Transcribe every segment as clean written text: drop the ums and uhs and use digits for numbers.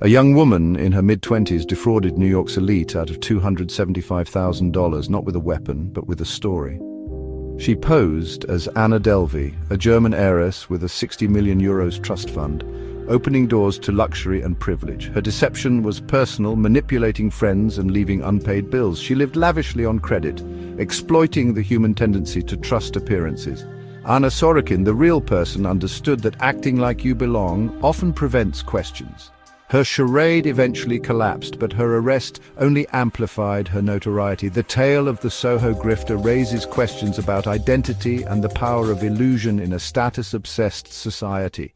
A young woman in her mid-20s defrauded New York's elite out of $275,000, not with a weapon, but with a story. She posed as Anna Delvey, a German heiress with a €60 million trust fund, opening doors to luxury and privilege. Her deception was personal, manipulating friends and leaving unpaid bills. She lived lavishly on credit, exploiting the human tendency to trust appearances. Anna Sorokin, the real person, understood that acting like you belong often prevents questions. Her charade eventually collapsed, but her arrest only amplified her notoriety. The tale of the Soho grifter raises questions about identity and the power of illusion in a status-obsessed society.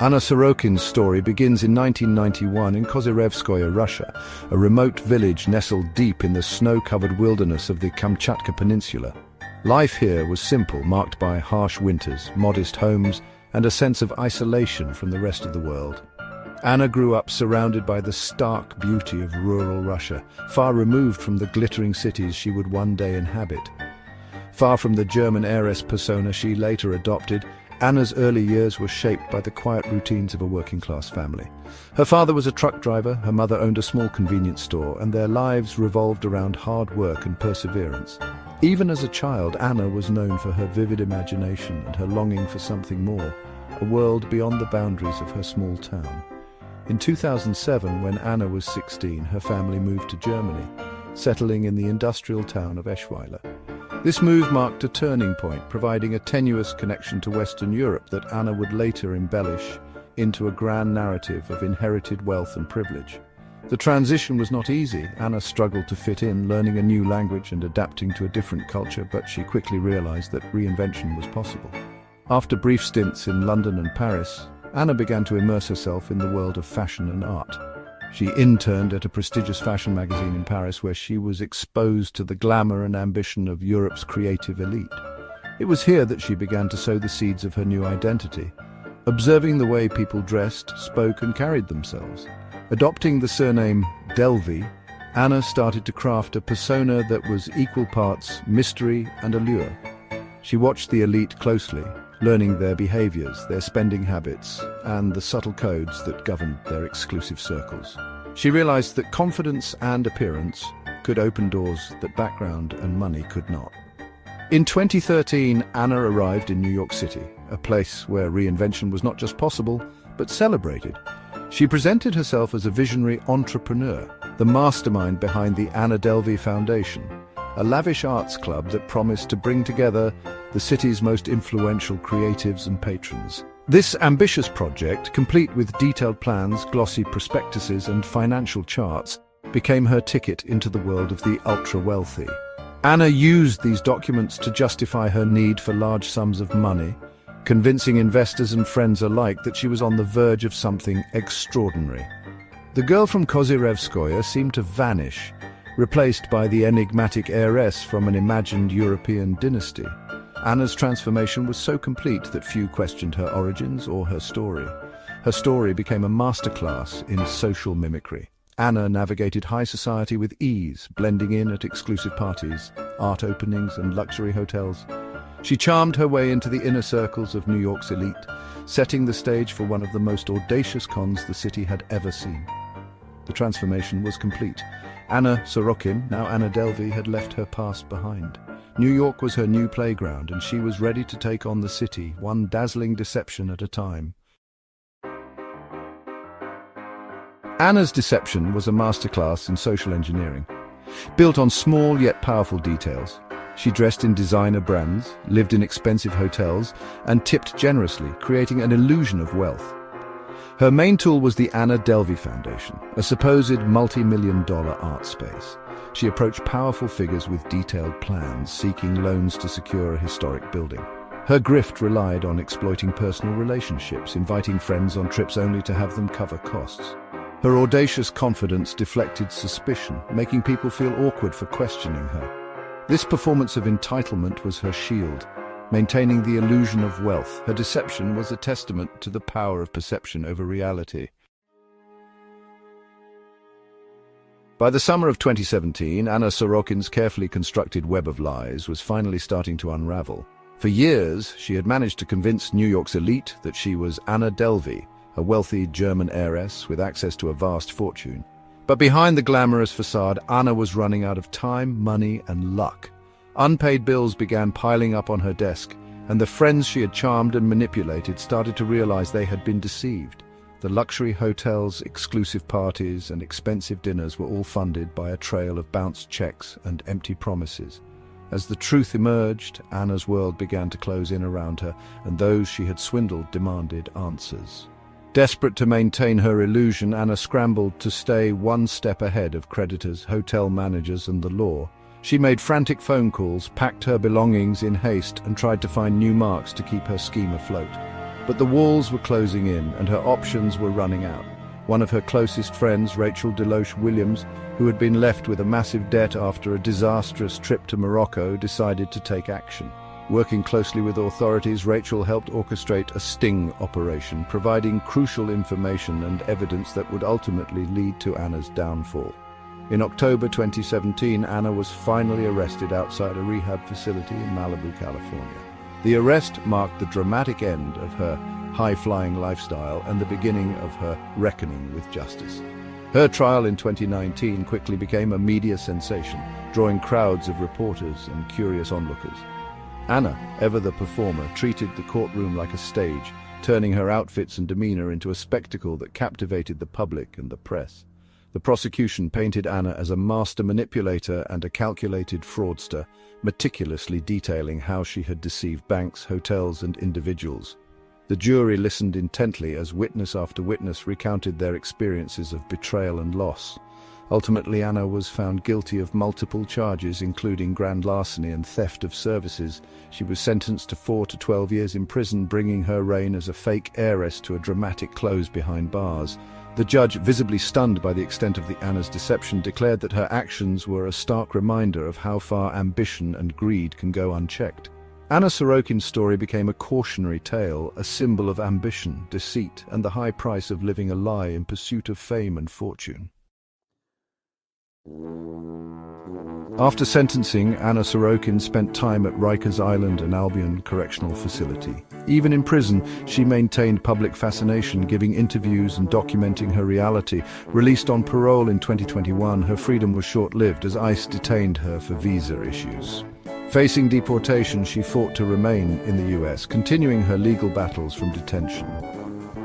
Anna Sorokin's story begins in 1991 in Kozyrevskoye, Russia, a remote village nestled deep in the snow-covered wilderness of the Kamchatka Peninsula. Life here was simple, marked by harsh winters, modest homes, and a sense of isolation from the rest of the world. Anna grew up surrounded by the stark beauty of rural Russia, far removed from the glittering cities she would one day inhabit. Far from the German heiress persona she later adopted, Anna's early years were shaped by the quiet routines of a working-class family. Her father was a truck driver, her mother owned a small convenience store, and their lives revolved around hard work and perseverance. Even as a child, Anna was known for her vivid imagination and her longing for something more, a world beyond the boundaries of her small town. In 2007, when Anna was 16, her family moved to Germany, settling in the industrial town of Eschweiler. This move marked a turning point, providing a tenuous connection to Western Europe that Anna would later embellish into a grand narrative of inherited wealth and privilege. The transition was not easy. Anna struggled to fit in, learning a new language and adapting to a different culture, but she quickly realized that reinvention was possible. After brief stints in London and Paris, Anna began to immerse herself in the world of fashion and art. She interned at a prestigious fashion magazine in Paris, where she was exposed to the glamour and ambition of Europe's creative elite. It was here that she began to sow the seeds of her new identity, observing the way people dressed, spoke, and carried themselves. Adopting the surname Delvey, Anna started to craft a persona that was equal parts mystery and allure. She watched the elite closely, learning their behaviors, their spending habits, and the subtle codes that governed their exclusive circles. She realized that confidence and appearance could open doors that background and money could not. In 2013, Anna arrived in New York City, a place where reinvention was not just possible, but celebrated. She presented herself as a visionary entrepreneur, the mastermind behind the Anna Delvey Foundation, a lavish arts club that promised to bring together the city's most influential creatives and patrons. This ambitious project, complete with detailed plans, glossy prospectuses, and financial charts, became her ticket into the world of the ultra-wealthy. Anna used these documents to justify her need for large sums of money, convincing investors and friends alike that she was on the verge of something extraordinary. The girl from Kozyrevskoye seemed to vanish, replaced by the enigmatic heiress from an imagined European dynasty. Anna's transformation was so complete that few questioned her origins or her story. Her story became a masterclass in social mimicry. Anna navigated high society with ease, blending in at exclusive parties, art openings, and luxury hotels. She charmed her way into the inner circles of New York's elite, setting the stage for one of the most audacious cons the city had ever seen. The transformation was complete. Anna Sorokin, now Anna Delvey, had left her past behind. New York was her new playground, and she was ready to take on the city, one dazzling deception at a time. Anna's deception was a masterclass in social engineering. Built on small yet powerful details, she dressed in designer brands, lived in expensive hotels, and tipped generously, creating an illusion of wealth. Her main tool was the Anna Delvey Foundation, a supposed multi-million-dollar art space. She approached powerful figures with detailed plans, seeking loans to secure a historic building. Her grift relied on exploiting personal relationships, inviting friends on trips only to have them cover costs. Her audacious confidence deflected suspicion, making people feel awkward for questioning her. This performance of entitlement was her shield, maintaining the illusion of wealth. Her deception was a testament to the power of perception over reality. By the summer of 2017, Anna Sorokin's carefully constructed web of lies was finally starting to unravel. For years, she had managed to convince New York's elite that she was Anna Delvey, a wealthy German heiress with access to a vast fortune. But behind the glamorous facade, Anna was running out of time, money, and luck. Unpaid bills began piling up on her desk, and the friends she had charmed and manipulated started to realize they had been deceived. The luxury hotels, exclusive parties, and expensive dinners were all funded by a trail of bounced checks and empty promises. As the truth emerged, Anna's world began to close in around her, and those she had swindled demanded answers. Desperate to maintain her illusion, Anna scrambled to stay one step ahead of creditors, hotel managers, and the law. She made frantic phone calls, packed her belongings in haste, and tried to find new marks to keep her scheme afloat. But the walls were closing in, and her options were running out. One of her closest friends, Rachel Deloche Williams, who had been left with a massive debt after a disastrous trip to Morocco, decided to take action. Working closely with authorities, Rachel helped orchestrate a sting operation, providing crucial information and evidence that would ultimately lead to Anna's downfall. In October 2017, Anna was finally arrested outside a rehab facility in Malibu, California. The arrest marked the dramatic end of her high-flying lifestyle and the beginning of her reckoning with justice. Her trial in 2019 quickly became a media sensation, drawing crowds of reporters and curious onlookers. Anna, ever the performer, treated the courtroom like a stage, turning her outfits and demeanor into a spectacle that captivated the public and the press. The prosecution painted Anna as a master manipulator and a calculated fraudster, meticulously detailing how she had deceived banks, hotels, and individuals. The jury listened intently as witness after witness recounted their experiences of betrayal and loss. Ultimately, Anna was found guilty of multiple charges, including grand larceny and theft of services. She was sentenced to 4 to 12 years in prison, bringing her reign as a fake heiress to a dramatic close behind bars. The judge, visibly stunned by the extent of Anna's deception, declared that her actions were a stark reminder of how far ambition and greed can go unchecked. Anna Sorokin's story became a cautionary tale, a symbol of ambition, deceit, and the high price of living a lie in pursuit of fame and fortune. After sentencing, Anna Sorokin spent time at Rikers Island and Albion Correctional Facility. Even in prison, she maintained public fascination, giving interviews and documenting her reality. Released on parole in 2021, her freedom was short-lived as ICE detained her for visa issues. Facing deportation, she fought to remain in the US, continuing her legal battles from detention.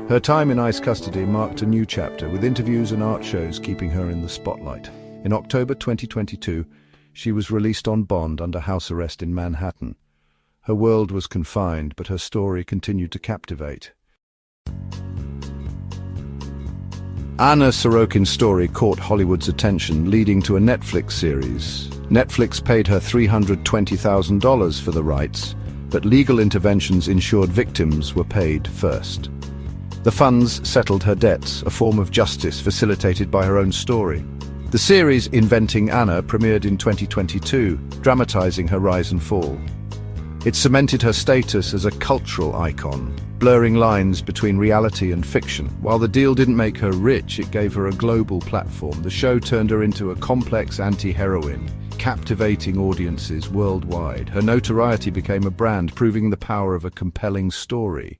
Her time in ICE custody marked a new chapter, with interviews and art shows keeping her in the spotlight. In October 2022, she was released on bond under house arrest in Manhattan. Her world was confined, but her story continued to captivate. Anna Sorokin's story caught Hollywood's attention, leading to a Netflix series. Netflix paid her $320,000 for the rights, but legal interventions ensured victims were paid first. The funds settled her debts, a form of justice facilitated by her own story. The series Inventing Anna premiered in 2022, dramatizing her rise and fall. It cemented her status as a cultural icon, blurring lines between reality and fiction. While the deal didn't make her rich, it gave her a global platform. The show turned her into a complex anti-heroine, captivating audiences worldwide. Her notoriety became a brand, proving the power of a compelling story.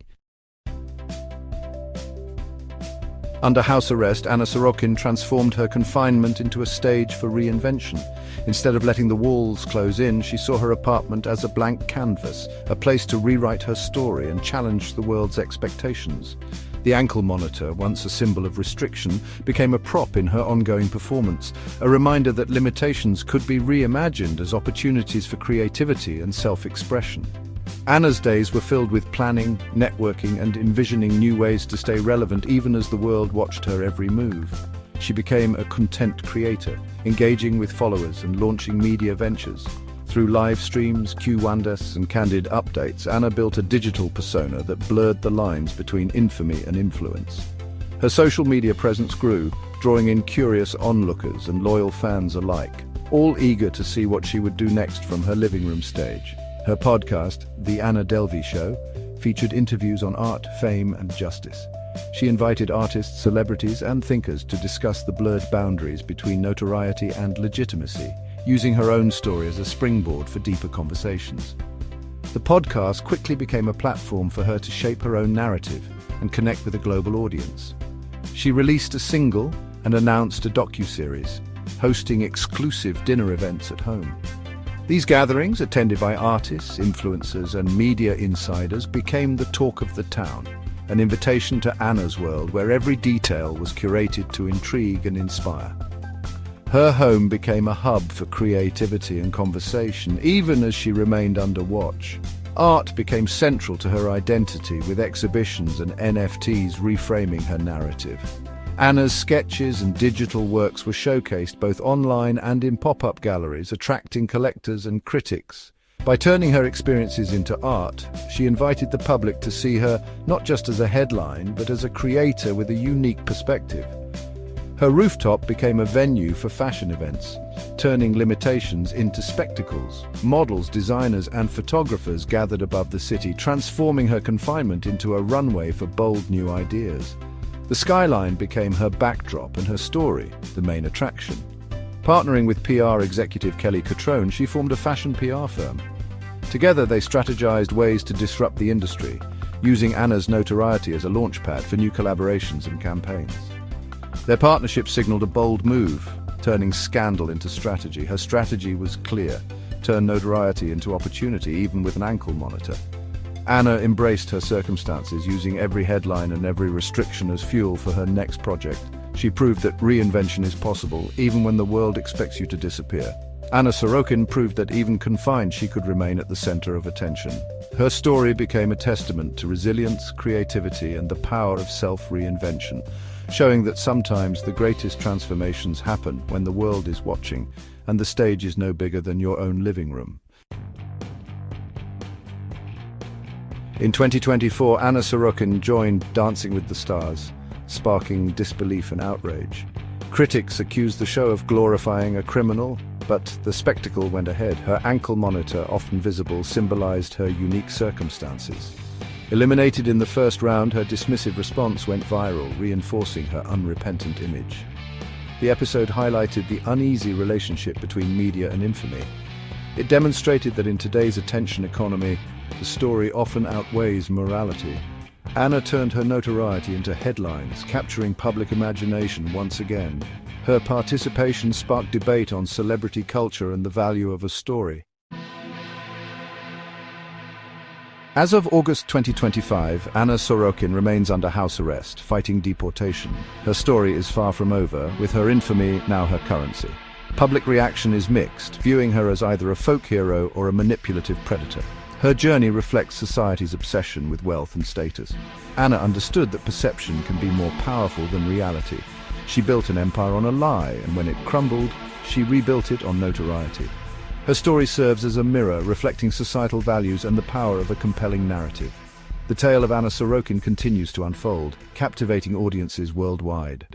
Under house arrest, Anna Sorokin transformed her confinement into a stage for reinvention. Instead of letting the walls close in, she saw her apartment as a blank canvas, a place to rewrite her story and challenge the world's expectations. The ankle monitor, once a symbol of restriction, became a prop in her ongoing performance, a reminder that limitations could be reimagined as opportunities for creativity and self-expression. Anna's days were filled with planning, networking, and envisioning new ways to stay relevant even as the world watched her every move. She became a content creator, engaging with followers and launching media ventures. Through live streams, Q&As, and candid updates, Anna built a digital persona that blurred the lines between infamy and influence. Her social media presence grew, drawing in curious onlookers and loyal fans alike, all eager to see what she would do next from her living room stage. Her podcast, The Anna Delvey Show, featured interviews on art, fame, and justice. She invited artists, celebrities, and thinkers to discuss the blurred boundaries between notoriety and legitimacy, using her own story as a springboard for deeper conversations. The podcast quickly became a platform for her to shape her own narrative and connect with a global audience. She released a single and announced a docuseries, hosting exclusive dinner events at home. These gatherings, attended by artists, influencers, and media insiders, became the talk of the town, an invitation to Anna's world where every detail was curated to intrigue and inspire. Her home became a hub for creativity and conversation, even as she remained under watch. Art became central to her identity, with exhibitions and NFTs reframing her narrative. Anna's sketches and digital works were showcased both online and in pop-up galleries, attracting collectors and critics. By turning her experiences into art, she invited the public to see her not just as a headline, but as a creator with a unique perspective. Her rooftop became a venue for fashion events, turning limitations into spectacles. Models, designers, and photographers gathered above the city, transforming her confinement into a runway for bold new ideas. The skyline became her backdrop and her story, the main attraction. Partnering with PR executive Kelly Cutrone, she formed a fashion PR firm. Together, they strategized ways to disrupt the industry, using Anna's notoriety as a launchpad for new collaborations and campaigns. Their partnership signaled a bold move, turning scandal into strategy. Her strategy was clear: turn notoriety into opportunity, even with an ankle monitor. Anna embraced her circumstances, using every headline and every restriction as fuel for her next project. She proved that reinvention is possible, even when the world expects you to disappear. Anna Sorokin proved that even confined, she could remain at the center of attention. Her story became a testament to resilience, creativity, and the power of self-reinvention, showing that sometimes the greatest transformations happen when the world is watching, and the stage is no bigger than your own living room. In 2024, Anna Sorokin joined Dancing with the Stars, sparking disbelief and outrage. Critics accused the show of glorifying a criminal, but the spectacle went ahead. Her ankle monitor, often visible, symbolized her unique circumstances. Eliminated in the first round, her dismissive response went viral, reinforcing her unrepentant image. The episode highlighted the uneasy relationship between media and infamy. It demonstrated that in today's attention economy, the story often outweighs morality. Anna turned her notoriety into headlines, capturing public imagination once again. Her participation sparked debate on celebrity culture and the value of a story. As of August 2025, Anna Sorokin remains under house arrest, fighting deportation. Her story is far from over, with her infamy now her currency. Public reaction is mixed, viewing her as either a folk hero or a manipulative predator. Her journey reflects society's obsession with wealth and status. Anna understood that perception can be more powerful than reality. She built an empire on a lie, and when it crumbled, she rebuilt it on notoriety. Her story serves as a mirror, reflecting societal values and the power of a compelling narrative. The tale of Anna Sorokin continues to unfold, captivating audiences worldwide.